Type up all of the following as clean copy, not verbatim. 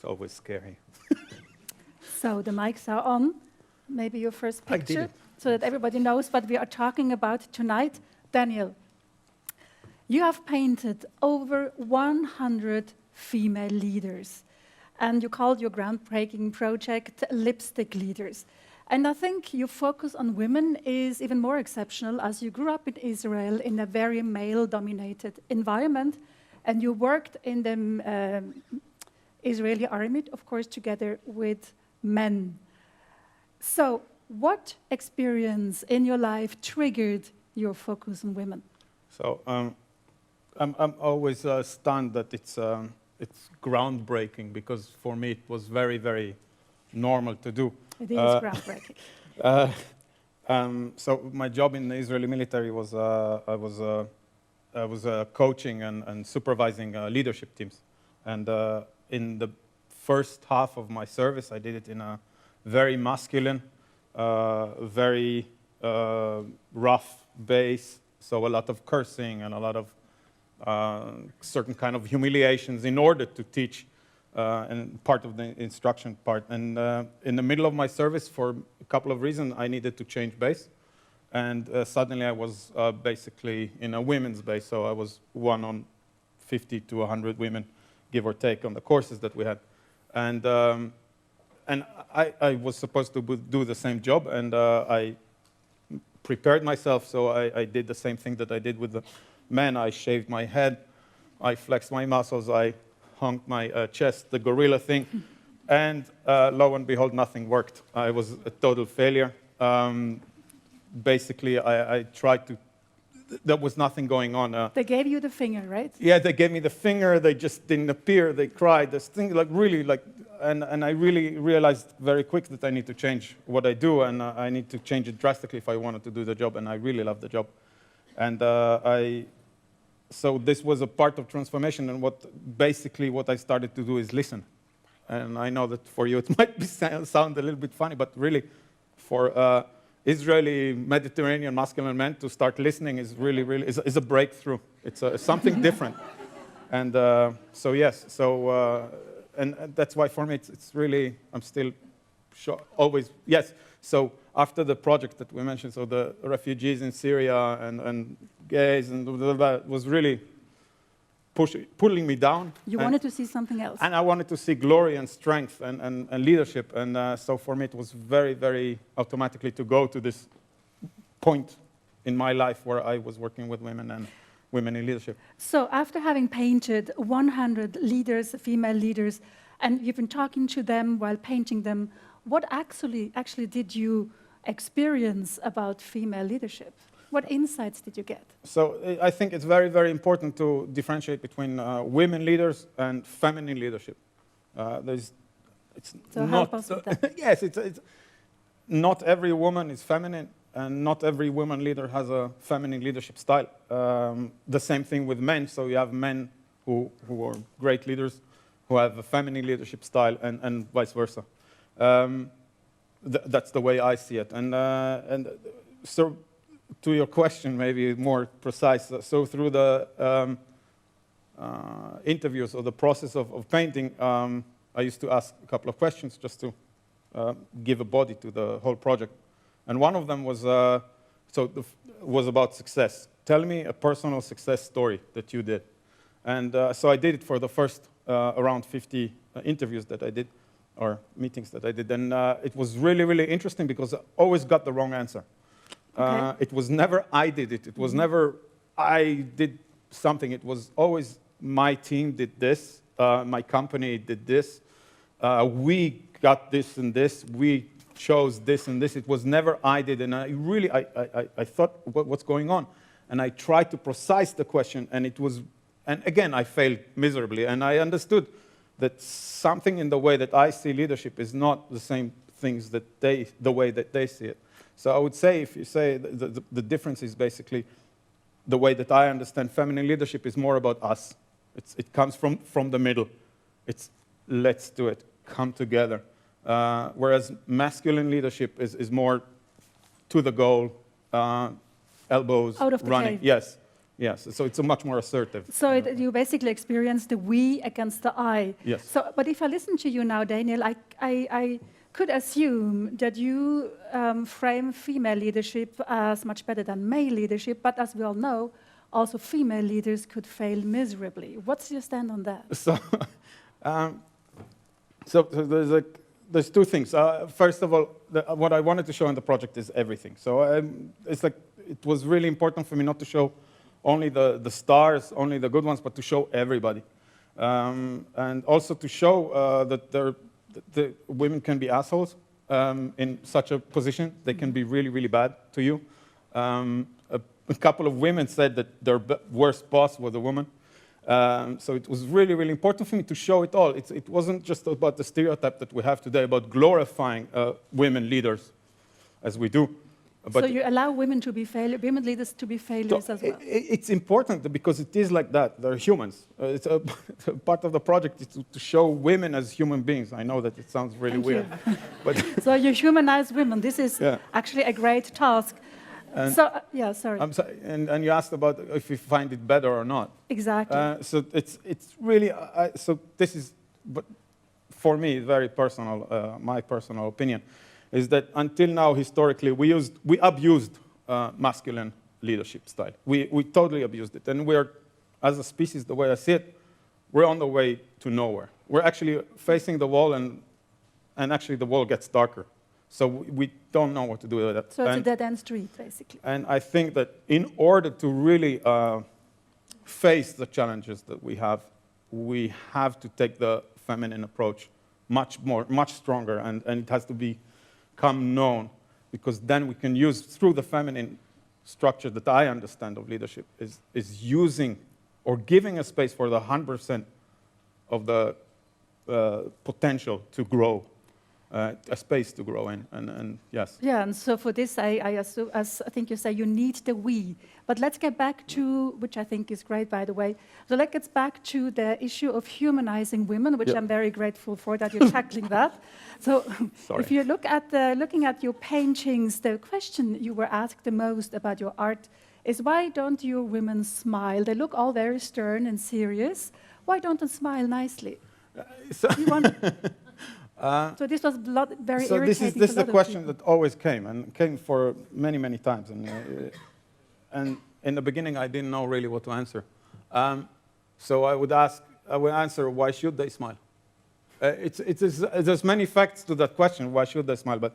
always scary. So the mics are on. Maybe your first I did picture, it. so that everybody knows what we are talking about tonight. Daniel, you have painted over 100 female leaders, and you called your groundbreaking project Lipstick Leaders. And I think your focus on women is even more exceptional, as you grew up in Israel in a very male-dominated environment, and you worked in the Israeli army, of course, together with men. So, what experience in your life triggered your focus on women? So I'm always stunned that it's groundbreaking, because for me it was very, very normal to do. It is groundbreaking. So my job in the Israeli military was I was coaching and supervising leadership teams, and in the first half of my service, I did it in a very masculine, very rough base. So a lot of cursing and a lot of certain kind of humiliations in order to teach, and part of the instruction part. And in the middle of my service, for a couple of reasons, I needed to change base. And suddenly I was basically in a women's base, so I was one on 50 to 100 women, give or take, on the courses that we had. And I was supposed to do the same job, and I prepared myself, so I did the same thing that I did with the men. I shaved my head, I flexed my muscles, I hung my chest, the gorilla thing, and lo and behold, nothing worked. I was a total failure. Basically, I tried to, there was nothing going on. They gave you the finger, right? Yeah, they gave me the finger, they just didn't appear, they cried, this thing, like really, like, and I really realized very quick that I need to change what I do, and I need to change it drastically if I wanted to do the job, and I really love the job. And so this was a part of transformation, and basically what I started to do is listen. And I know that for you it might sound a little bit funny, but really for Israeli Mediterranean masculine men to start listening is really, really is a breakthrough. It's something different. And so yes, so and that's why for me it's really, I'm still always, yes. So after the project that we mentioned, so the refugees in Syria and gays and blah, blah, blah, was really pulling me down. You wanted to see something else. And I wanted to see glory and strength and leadership. And so for me, it was very, very automatically to go to this point in my life where I was working with women and women in leadership. So after having painted 100 leaders, female leaders, and you've been talking to them while painting them, what actually did you experience about female leadership? What insights did you get? So I think it's very, very important to differentiate between women leaders and feminine leadership. Help us with that. Yes, it's not every woman is feminine, and not every woman leader has a feminine leadership style. The same thing with men. So you have men who are great leaders, who have a feminine leadership style, and vice versa. That's the way I see it. And so, to your question, maybe more precise, so through the interviews or the process of painting, I used to ask a couple of questions just to give a body to the whole project. And one of them was, was about success. Tell me a personal success story that you did. And so I did it for the first around 50 interviews that I did, or meetings that I did. And it was really, really interesting because I always got the wrong answer. Okay. It was never I did it. It was never I did something. It was always my team did this, my company did this, we got this and this, we chose this and this. It was never I did. And I thought, what's going on? And I tried to precise the question, and and again, I failed miserably. And I understood that something in the way that I see leadership is not the same things that the way that they see it. So I would say, if you say the difference is basically the way that I understand feminine leadership is more about us. It comes from the middle. It's let's do it, come together. Whereas masculine leadership is more to the goal, elbows, out of the running. cave. Yes, Yes, so it's a much more assertive. So you basically experience the we against the I. Yes. So, but if I listen to you now, Daniel, I could assume that you frame female leadership as much better than male leadership, but as we all know, also female leaders could fail miserably. What's your stand on that? So there's two things. First of all, what I wanted to show in the project is everything. So it was really important for me not to show only the stars, only the good ones, but to show everybody. And also to show that the women can be assholes in such a position. They can be really, really bad to you. A couple of women said that their worst boss was a woman. So it was really, really important for me to show it all. It wasn't just about the stereotype that we have today about glorifying women leaders, as we do. But so you allow women to be women leaders to be failures as well? It's important because it is like that. They're humans. It's a part of the project is to show women as human beings. I know that it sounds really weird. But so you humanize women. This is actually a great task. And yeah, sorry. I'm sorry. And you asked about if we find it better or not. Exactly. So it's really, so this is, but for me, very personal, my personal opinion, is that until now, historically, we abused masculine leadership style. We totally abused it. And we're, as a species, the way I see it, we're on the way to nowhere. We're actually facing the wall, and actually the wall gets darker. So we don't know what to do with that. So it's a dead-end street, basically. And I think that in order to really face the challenges that we have to take the feminine approach much stronger, and it has to become known, because then we can use, through the feminine structure that I understand of leadership, is using or giving a space for the 100% of the potential to grow. A space to grow in, and yes. Yeah, and so for this, I assume, as I think you say, you need the we. But let's get back to, which I think is great, by the way. So let's get back to the issue of humanizing women, which I'm very grateful for that you're tackling that. So if you look at looking at your paintings, the question you were asked the most about your art is, why don't your women smile? They look all very stern and serious. Why don't they smile nicely? So this was very irritating. So this is a question that always came for many, many times, and in the beginning I didn't know really what to answer. So I would answer, why should they smile? There's many facts to that question. Why should they smile? But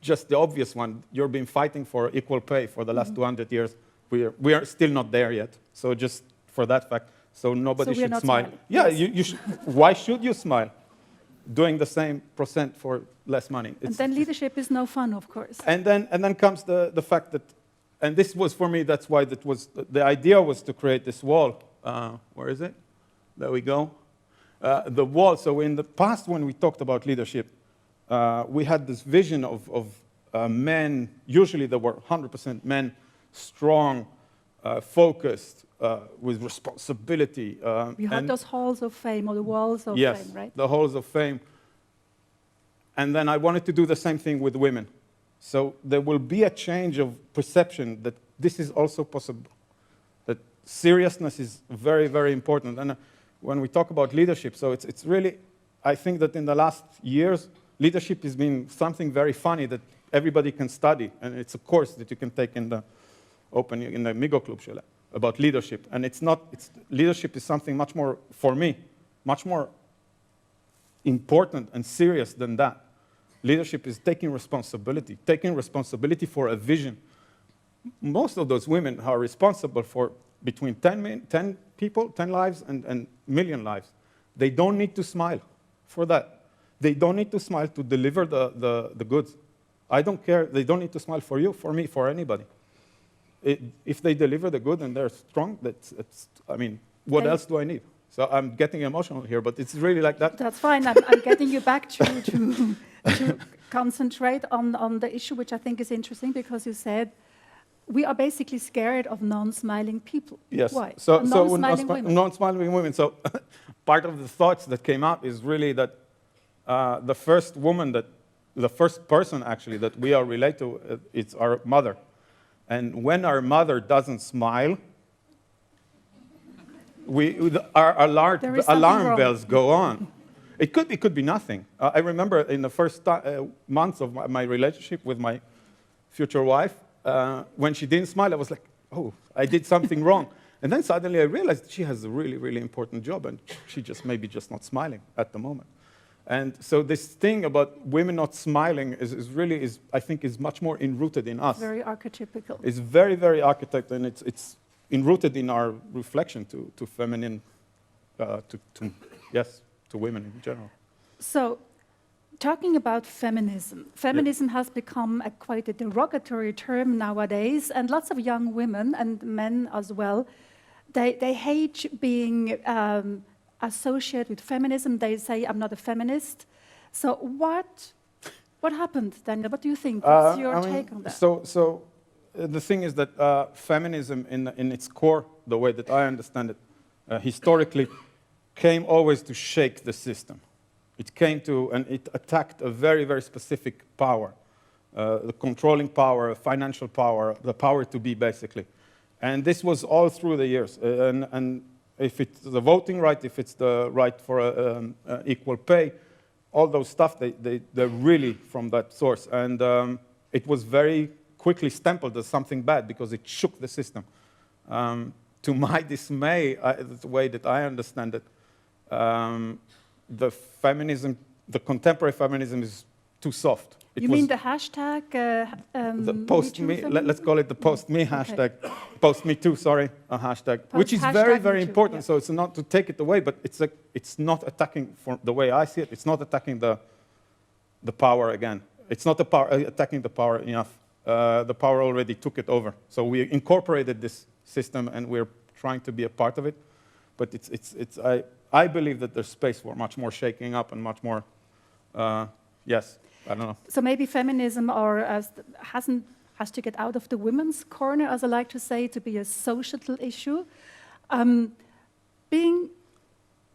just the obvious one. You've been fighting for equal pay for the last 200 years. We are still not there yet. So just for that fact. So nobody should smile. Smiling. Yeah, yes. Why should you smile? Doing the same % for less money. And then leadership is no fun, of course. And then comes the fact that, and this was for me, that's why the idea was to create this wall. Where is it? There we go. The wall. So in the past, when we talked about leadership, we had this vision of men. Usually, there were 100% men, strong, focused. With responsibility. You had those halls of fame, or the walls of fame, right? Yes, the halls of fame. And then I wanted to do the same thing with women. So there will be a change of perception that this is also possible, that seriousness is very, very important. And when we talk about leadership, so it's really, I think that in the last years, leadership has been something very funny that everybody can study, and it's a course that you can take in the Migo Club about leadership. And leadership is something much more, for me, much more important and serious than that. Leadership is taking responsibility for a vision. Most of those women are responsible for between 10 people, 10 lives, and million lives. They don't need to smile for that. They don't need to smile to deliver the goods. I don't care. They don't need to smile for you, for me, for anybody. If they deliver the good and they're strong, what else do I need? So I'm getting emotional here, but it's really like that. That's fine. I'm getting you back to concentrate on the issue, which I think is interesting, because you said we are basically scared of non-smiling people. Yes. Why? So non-smiling women. Non-smiling women. So part of the thoughts that came up is really that the first person actually that we are related to is our mother. And when our mother doesn't smile, our alarm wrong. bells go on. It could be nothing. I remember in the first months of my relationship with my future wife, when she didn't smile, I was like, oh, I did something wrong. And then suddenly I realized she has a really, really important job, and she maybe just not smiling at the moment. And so this thing about women not smiling is I think, is much more enrooted in us. Very archetypical. It's very, very architect, and it's enrooted in our reflection to feminine, to women in general. So, talking about feminism, feminism has become quite a derogatory term nowadays, and lots of young women and men as well, they hate being associated with feminism. They say, I'm not a feminist. So what happened, Daniel? What do you think? What's your take on that? So the thing is that feminism in its core, the way that I understand it, historically, came always to shake the system. It came to, and it attacked a very, very specific power, the controlling power, financial power, the power to be, basically. And this was all through the years. And if it's the voting right, if it's the right for equal pay, all those stuff, they're really from that source. And it was very quickly stempeled as something bad because it shook the system. To my dismay, the way that I understand it, the contemporary feminism is too soft. You mean the hashtag? The post-me, let's call it the post-me hashtag, post-me-too, sorry, a hashtag, which is very, very important. Yeah. So it's not to take it away, but it's not attacking, for the way I see it, it's not attacking the power again. It's not attacking the power enough. The power already took it over. So we incorporated this system, and we're trying to be a part of it. But I believe that there's space for much more shaking up and much more, yes. I don't know. So maybe feminism has to get out of the women's corner, as I like to say, to be a societal issue.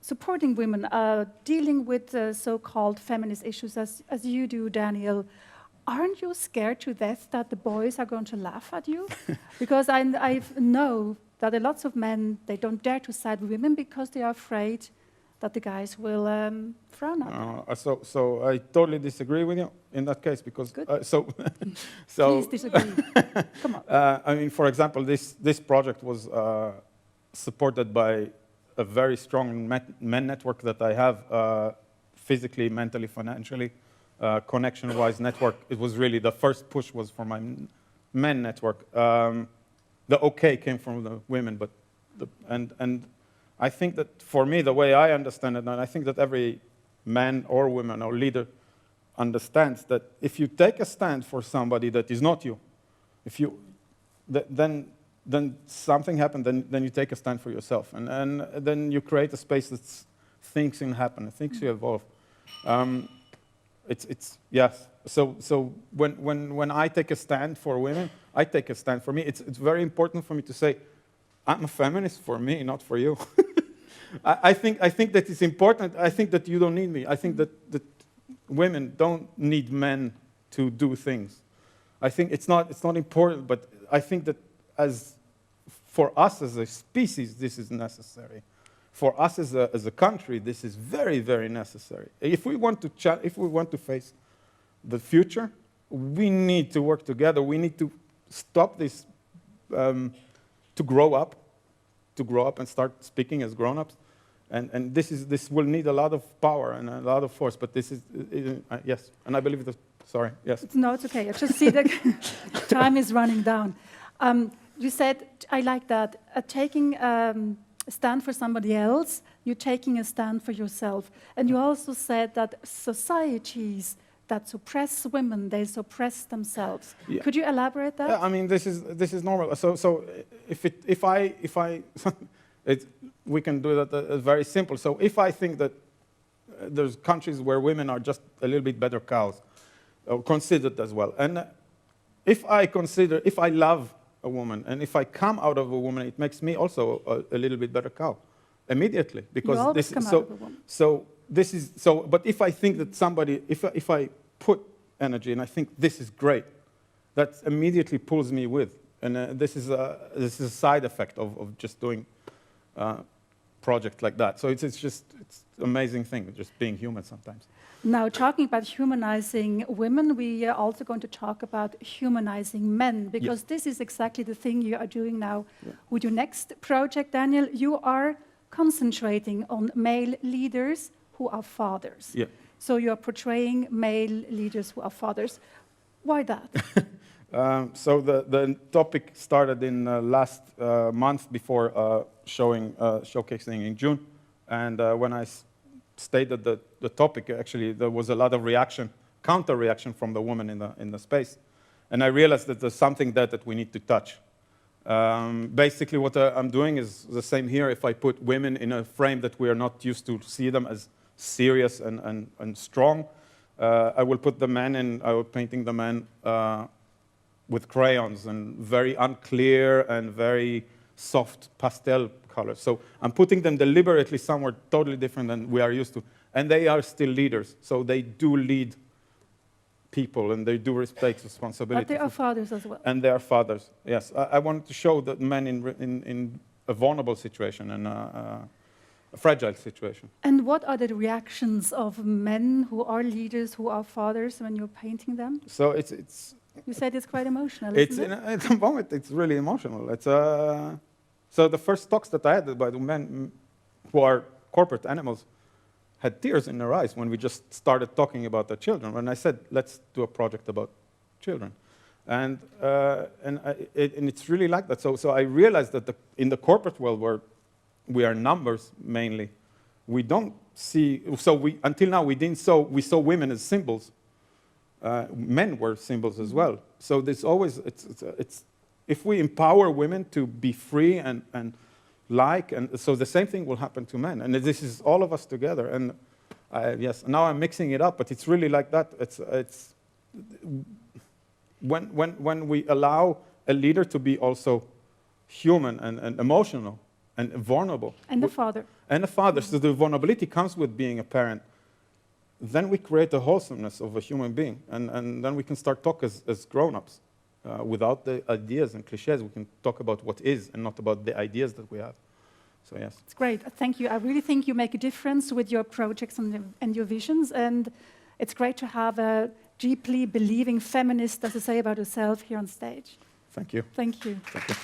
Supporting women, dealing with so-called feminist issues as you do, Daniel, aren't you scared to death that the boys are going to laugh at you? Because I know that there are lots of men, they don't dare to side with women because they are afraid that the guys will frown at. So I totally disagree with you in that case because Please disagree. Come on. I mean, for example, this project was supported by a very strong men network that I have, physically, mentally, financially, connection-wise network. It was really the first push was for my men network. The okay came from the women, but and I think that for me, the way I understand it, and I think that every man or woman or leader understands that if you take a stand for somebody that is not you, then something happened, then you take a stand for yourself. And then you create a space that things can happen, things you evolve. Yes. So when I take a stand for women, I take a stand for me. It's very important for me to say, I'm a feminist for me, not for you. I think that it's important. I think that you don't need me. I think that women don't need men to do things. I think it's not important, but I think that for us as a species, this is necessary. For us as a country, this is very, very necessary. If we want to face the future, we need to work together. We need to stop this, to grow up and start speaking as grown-ups. And this will need a lot of power and a lot of force, but this is, yes, and I believe that, sorry, yes. No, it's okay. I just see the time is running down. You said, I like that, taking a stand for somebody else, you're taking a stand for yourself. And you also said that societies that suppress women, they suppress themselves. Yeah. Could you elaborate that? Yeah, I mean, this is normal. So if I we can do that very simple. So if I think that there's countries where women are just a little bit better cows, or considered as well, and if I love a woman, and if I come out of a woman, it makes me also a little bit better cow, immediately, because this. But if I think that somebody, if I put energy and I think this is great, that immediately pulls me with. And this is a side effect of just doing project like that. So it's an amazing thing, just being human sometimes. Now, talking about humanizing women, we are also going to talk about humanizing men, because this is exactly the thing you are doing now with your next project, Daniel. You are concentrating on male leaders who are fathers. Yeah. So you are portraying male leaders who are fathers. Why that? So the topic started in last month before showcasing in June, and when I stated the topic, actually there was a lot of counter-reaction from the women in the space, and I realized that there's something there that we need to touch. Basically, what I'm doing is the same here. If I put women in a frame that we are not used to see them as serious and strong, I will put the men in. I will painting the men with crayons and very unclear and very soft pastel colors. So I'm putting them deliberately somewhere totally different than we are used to. And they are still leaders, so they do lead people and they do respect responsibility. But they are fathers as well. And they are fathers, yes. I wanted to show that men in a vulnerable situation and a fragile situation. And what are the reactions of men who are leaders, who are fathers, when you're painting them? So You said it's quite emotional, isn't it? At the moment, it's really emotional. So the first talks that I had by the men who are corporate animals had tears in their eyes when we just started talking about their children. When I said, let's do a project about children. And it's really like that. So I realized that in the corporate world where we are numbers mainly, we don't see, until now we saw women as symbols. Men were symbols as well. So there's always, if we empower women to be free and so the same thing will happen to men. And this is all of us together. And yes, now I'm mixing it up, but it's really like that. It's when we allow a leader to be also human and emotional and vulnerable. And the father. And a father. So the vulnerability comes with being a parent. Then we create the wholesomeness of a human being, and then we can start talk as grown-ups. Without the ideas and cliches, we can talk about what is and not about the ideas that we have. So yes. It's great. Thank you. I really think you make a difference with your projects and your visions, and it's great to have a deeply believing feminist, as I say about herself, here on stage. Thank you. Thank you. Thank you.